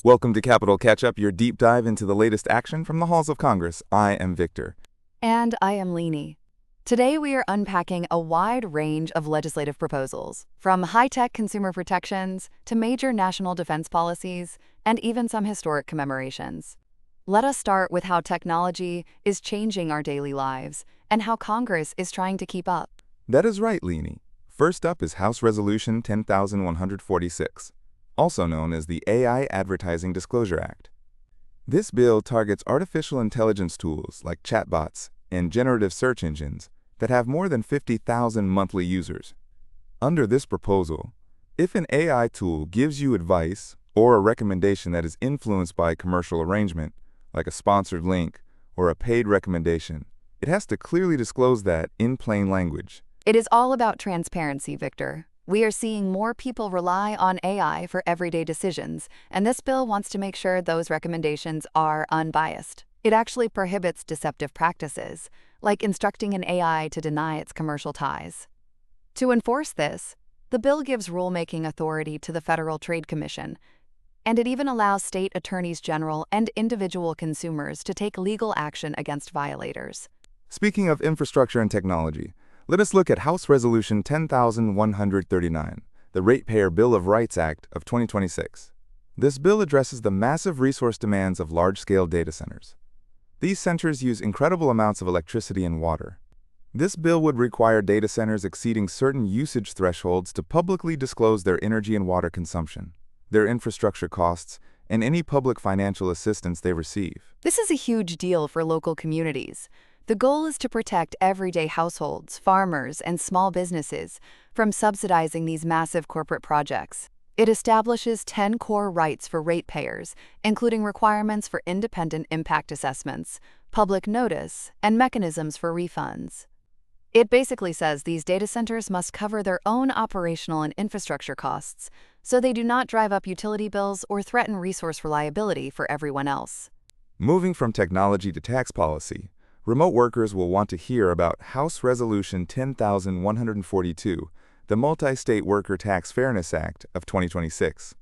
Welcome to Capital Catch-Up, your deep dive into the latest action from the halls of Congress. I am Victor. And I am Leanie. Today we are unpacking a wide range of legislative proposals, from high-tech consumer protections to major national defense policies, and even some historic commemorations. Let us start with how technology is changing our daily lives and how Congress is trying to keep up. That is right, Leanie. First up is House Resolution 10,146, also known as the AI Advertising Disclosure Act. This bill targets artificial intelligence tools like chatbots and generative search engines that have more than 50,000 monthly users. Under this proposal, if an AI tool gives you advice or a recommendation that is influenced by a commercial arrangement, like a sponsored link or a paid recommendation, it has to clearly disclose that in plain language. It is all about transparency, Victor. We are seeing more people rely on AI for everyday decisions, and this bill wants to make sure those recommendations are unbiased. It actually prohibits deceptive practices, like instructing an AI to deny its commercial ties. To enforce this, the bill gives rulemaking authority to the Federal Trade Commission, and it even allows state attorneys general and individual consumers to take legal action against violators. Speaking of infrastructure and technology, let us look at House Resolution 10,139, the Ratepayer Bill of Rights Act of 2026. This bill addresses the massive resource demands of large-scale data centers. These centers use incredible amounts of electricity and water. This bill would require data centers exceeding certain usage thresholds to publicly disclose their energy and water consumption, their infrastructure costs, and any public financial assistance they receive. This is a huge deal for local communities. The goal is to protect everyday households, farmers, and small businesses from subsidizing these massive corporate projects. It establishes 10 core rights for ratepayers, including requirements for independent impact assessments, public notice, and mechanisms for refunds. It basically says these data centers must cover their own operational and infrastructure costs, so they do not drive up utility bills or threaten resource reliability for everyone else. Moving from technology to tax policy, remote workers will want to hear about House Resolution 10,142, the Multi-State Worker Tax Fairness Act of 2026.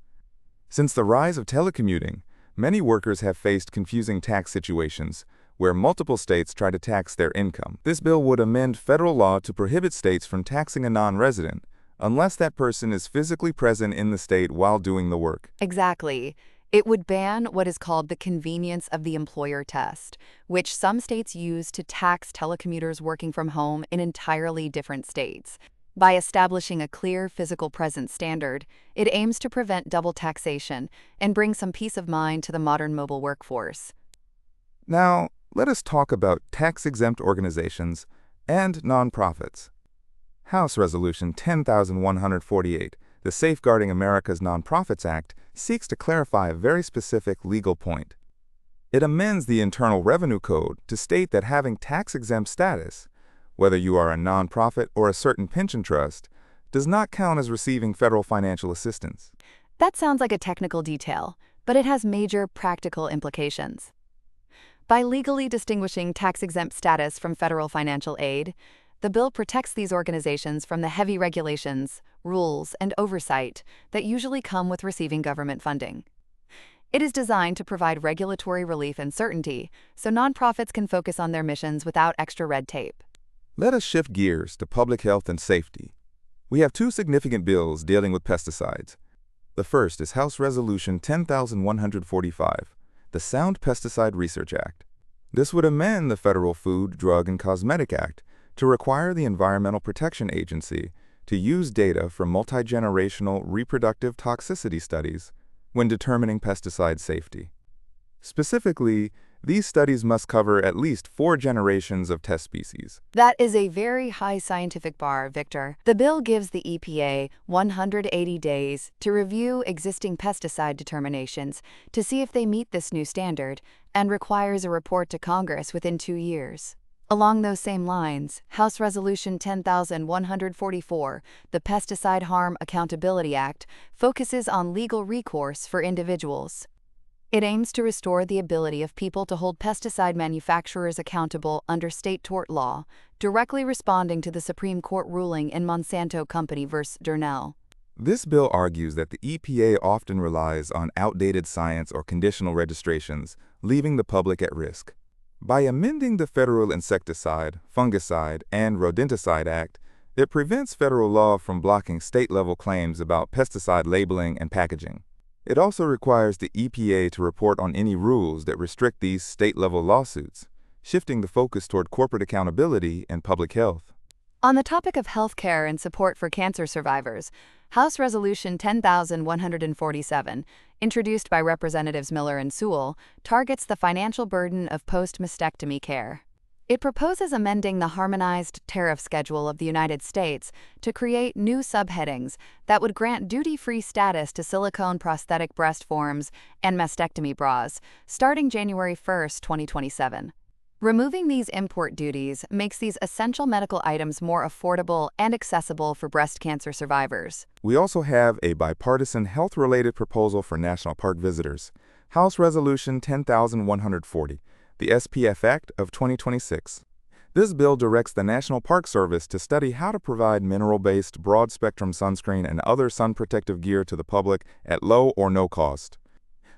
Since the rise of telecommuting, many workers have faced confusing tax situations where multiple states try to tax their income. This bill would amend federal law to prohibit states from taxing a non-resident unless that person is physically present in the state while doing the work. Exactly. It would ban what is called the convenience of the employer test, which some states use to tax telecommuters working from home in entirely different states. By establishing a clear physical presence standard, it aims to prevent double taxation and bring some peace of mind to the modern mobile workforce. Now, let us talk about tax-exempt organizations and nonprofits. House Resolution 10,148, the Safeguarding America's Nonprofits Act, seeks to clarify a very specific legal point. It amends the Internal Revenue Code to state that having tax-exempt status, whether you are a nonprofit or a certain pension trust, does not count as receiving federal financial assistance. That sounds like a technical detail, but it has major practical implications. By legally distinguishing tax-exempt status from federal financial aid, the bill protects these organizations from the heavy regulations, rules, and oversight that usually come with receiving government funding. It is designed to provide regulatory relief and certainty, so nonprofits can focus on their missions without extra red tape. Let us shift gears to public health and safety. We have two significant bills dealing with pesticides. The first is House Resolution 10,145, the Sound Pesticide Research Act. This would amend the Federal Food, Drug, and Cosmetic Act to require the Environmental Protection Agency to use data from multi-generational reproductive toxicity studies when determining pesticide safety. Specifically, these studies must cover at least 4 generations of test species. That is a very high scientific bar, Victor. The bill gives the EPA 180 days to review existing pesticide determinations to see if they meet this new standard and requires a report to Congress within 2 years. Along those same lines, House Resolution 10,144, the Pesticide Harm Accountability Act, focuses on legal recourse for individuals. It aims to restore the ability of people to hold pesticide manufacturers accountable under state tort law, directly responding to the Supreme Court ruling in Monsanto Company v. Durnell. This bill argues that the EPA often relies on outdated science or conditional registrations, leaving the public at risk. By amending the Federal Insecticide, Fungicide, and Rodenticide Act, it prevents federal law from blocking state-level claims about pesticide labeling and packaging. It also requires the EPA to report on any rules that restrict these state-level lawsuits, shifting the focus toward corporate accountability and public health. On the topic of healthcare and support for cancer survivors, House Resolution 10,147, introduced by Representatives Miller and Sewell, targets the financial burden of post-mastectomy care. It proposes amending the harmonized tariff schedule of the United States to create new subheadings that would grant duty-free status to silicone prosthetic breast forms and mastectomy bras, starting January 1, 2027. Removing these import duties makes these essential medical items more affordable and accessible for breast cancer survivors. We also have a bipartisan health-related proposal for national park visitors, House Resolution 10,140, the SPF Act of 2026. This bill directs the National Park Service to study how to provide mineral-based, broad-spectrum sunscreen and other sun protective gear to the public at low or no cost.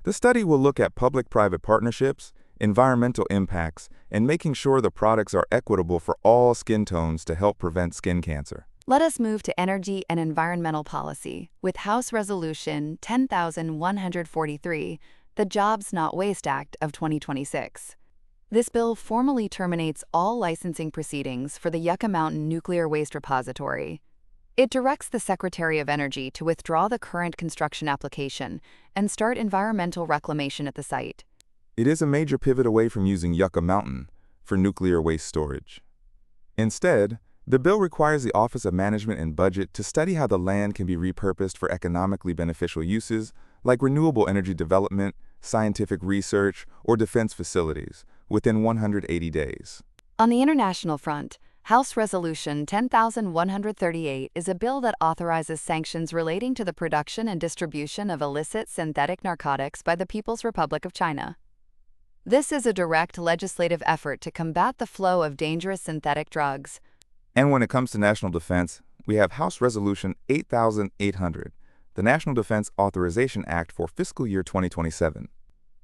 The study will look at public-private partnerships, environmental impacts, and making sure the products are equitable for all skin tones to help prevent skin cancer. Let us move to energy and environmental policy with House Resolution 10,143, the Jobs Not Waste Act of 2026. This bill formally terminates all licensing proceedings for the Yucca Mountain Nuclear Waste Repository. It directs the Secretary of Energy to withdraw the current construction application and start environmental reclamation at the site. It is a major pivot away from using Yucca Mountain for nuclear waste storage. Instead, the bill requires the Office of Management and Budget to study how the land can be repurposed for economically beneficial uses like renewable energy development, scientific research, or defense facilities within 180 days. On the international front, House Resolution 10,138 is a bill that authorizes sanctions relating to the production and distribution of illicit synthetic narcotics by the People's Republic of China. This is a direct legislative effort to combat the flow of dangerous synthetic drugs. And when it comes to national defense, we have House Resolution 8,800, the National Defense Authorization Act for Fiscal Year 2027.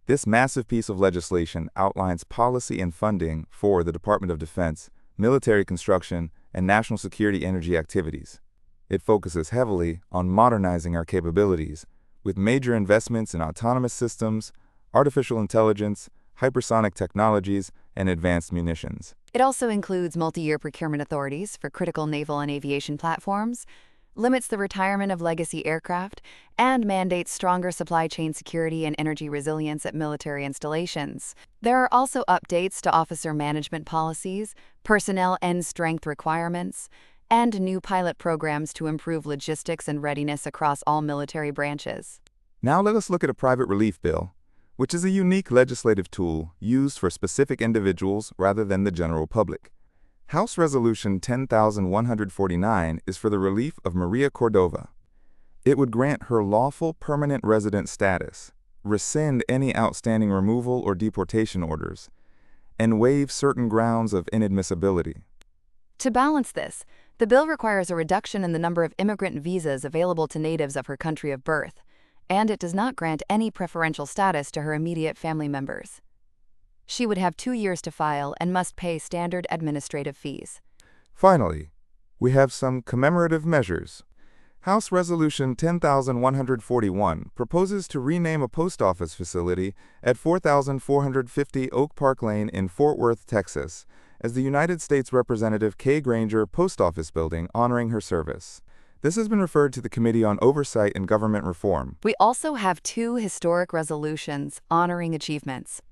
This massive piece of legislation outlines policy and funding for the Department of Defense, military construction, and national security energy activities. It focuses heavily on modernizing our capabilities, with major investments in autonomous systems, artificial intelligence, hypersonic technologies, and advanced munitions. It also includes multi-year procurement authorities for critical naval and aviation platforms, limits the retirement of legacy aircraft, and mandates stronger supply chain security and energy resilience at military installations. There are also updates to officer management policies, personnel end strength requirements, and new pilot programs to improve logistics and readiness across all military branches. Now let us look at a private relief bill, which is a unique legislative tool used for specific individuals rather than the general public. House Resolution 10,149 is for the relief of Maria Cordova. It would grant her lawful permanent resident status, rescind any outstanding removal or deportation orders, and waive certain grounds of inadmissibility. To balance this, the bill requires a reduction in the number of immigrant visas available to natives of her country of birth, and it does not grant any preferential status to her immediate family members. She would have 2 years to file and must pay standard administrative fees. Finally, we have some commemorative measures. House Resolution 10,141 proposes to rename a post office facility at 4450 Oak Park Lane in Fort Worth, Texas, as the United States Representative Kay Granger Post Office Building, honoring her service. This has been referred to the Committee on Oversight and Government Reform. We also have 2 historic resolutions honoring achievements.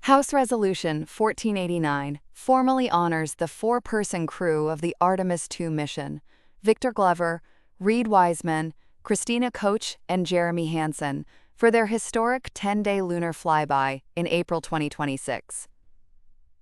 House Resolution 1489 formally honors the 4-person crew of the Artemis II mission: Victor Glover, Reed Wiseman, Christina Koch, and Jeremy Hansen, for their historic 10-day lunar flyby in April 2026.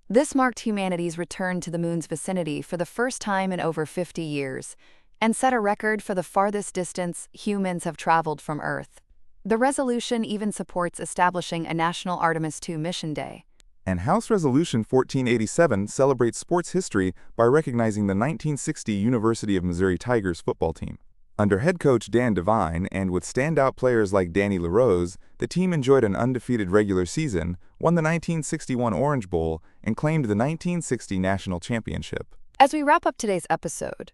This marked humanity's return to the moon's vicinity for the first time in over 50 years, and set a record for the farthest distance humans have traveled from Earth. The resolution even supports establishing a National Artemis II Mission Day. And House Resolution 1487 celebrates sports history by recognizing the 1960 University of Missouri Tigers football team. Under head coach Dan Devine and with standout players like Danny LaRose, the team enjoyed an undefeated regular season, won the 1961 Orange Bowl, and claimed the 1960 national championship. As we wrap up today's episode,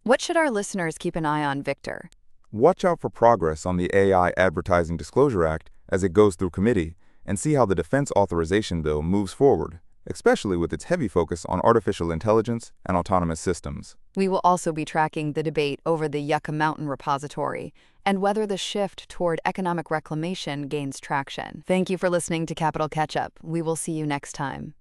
what should our listeners keep an eye on, Victor? Watch out for progress on the AI Advertising Disclosure Act as it goes through committee, and see how the Defense Authorization Bill moves forward, especially with its heavy focus on artificial intelligence and autonomous systems. We will also be tracking the debate over the Yucca Mountain repository and whether the shift toward economic reclamation gains traction. Thank you for listening to Capital Catch-Up. We will see you next time.